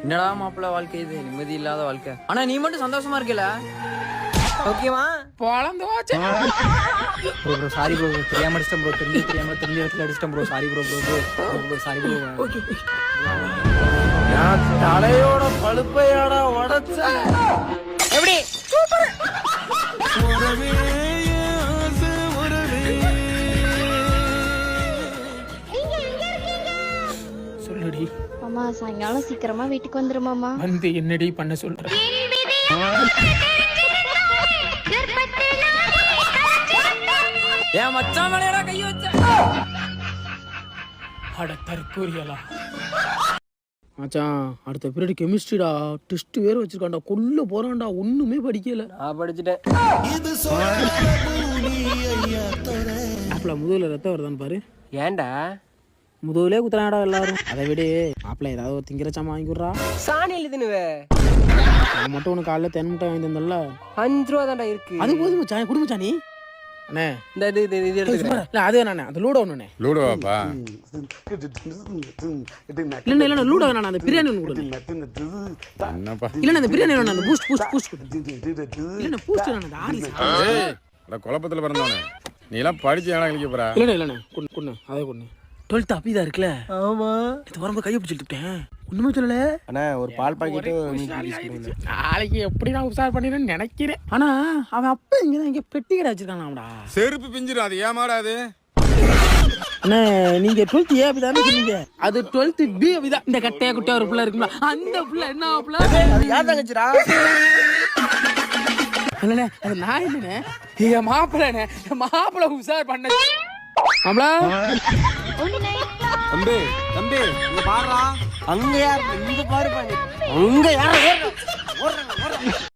என்னடா மாப்பிள்ள வாழ்க்கை இது, நிம்மதி இல்லாத வாழ்க்கை. ஆனா நீ மட்டும் சந்தோஷமா இருக்கல? ஓகேவா? பொழந்து வாச்சு. ப்ரோ ப்ரோ சாரி ப்ரோ, தெரியாம அடிச்சிட்டேன் ப்ரோ, தெரிஞ்ச இடத்துல அடிச்சிட்டேன் bro, sorry bro bro sorry bro. Okay நான் தலையோட பழுப்பையாடா உடைச்ச. எப்படி சூப்பர். சொல்லுடி மாமா, சாயங்காலம் சீக்கிரமா வீட்டுக்கு வந்துருமாமா. வந்து என்னடி பண்ண சொல்ற? ஏன் மச்சான் மேலடா கை வச்ச? அட தற்கூரியலா மச்சான், அடுத்த பீரியட் கெமிஸ்ட்ரிடா, டெஸ்ட் வேற வச்சிருக்கான்டா, கொல்ல போறான்டா, ஒண்ணுமே படிக்கல. நான் படிச்சுட்டேன். அப்பல முதல்ல ரத்தம் வருதான்னு பாரு. ஏன்டா முதுகுலே குத்துறாடா எல்லாரும். அதை விட மாப்பிள்ள ஏதாவது ஒரு திங்கிறச்சாம வாங்கி விட்றா. சாணி எழுதுனுவே. நான் மட்டும் உனக்கு காலைல தென் முட்டை வாங்கி தந்தல, 5 ரூபா தான்டா இருக்கு. அது போதும் மச்சான், குடு மச்சான் நீ. அண்ணே இந்த இது எடுத்துக்கிறேன். இல்ல அது வேணாண்ணே, அது லூடோ ஒண்ணுண்ணே. லூடோவாப்பா? இல்லண்ணே இல்லண்ணே, லூடோ வேணாண்ணே, அந்த பிரியாணி ஒன்று கொடுங்க. என்னப்பா? இல்லண்ணே அந்த பிரியாணி வேணாண்ணே, அந்த பூஸ்ட் இல்லண்ணே, பூஸ்ட் வேணாண்ணே, ஆர்லிக்ஸ். ஏய், குழப்பத்துல பிறந்தவனே, நீ எல்லாம் படிச்சு ஏன்னா கழிக்க போறா? இல்லண்ணே கொண்டு அதே கொண்டு. 12th அப்பிதா இருக்குல்ல? ஆமா. இது வரும்போது கையை பிடிச்சிட்டுட்டேன், ஒண்ணுமே சொல்லல. அண்ணா ஒரு பால் பாக்கெட்டு நாளைக்கு எப்படி நான் உசார் பண்ணிடுன்னு நினைக்கிறேன். ஆனா அவன் அப்ப இங்க பெட்டி கடை வச்சிருக்கானாம்டா. செருப்பு பிஞ்சிடும், அது ஏமாடாது. அண்ணே நீங்க 12th ஏ அப்படிதானே சொன்னீங்க, அது 12th பி அப்படிதான். இந்த கட்டையா குட்டியா ஒரு புள்ள இருக்குங்களா, அந்த புள்ள என்ன புள்ள? அது யார் தங்கச்சிரா? இல்லண்ணே அது நான் இல்லண்ணே, என் மாப்பிள்ளண்ணே, என் மாப்பிள்ள உசார் பண்ண. மாப்பிள தம்பி இங்க பாருடா, அங்க யார்? இங்க பாரு, அங்க யார்?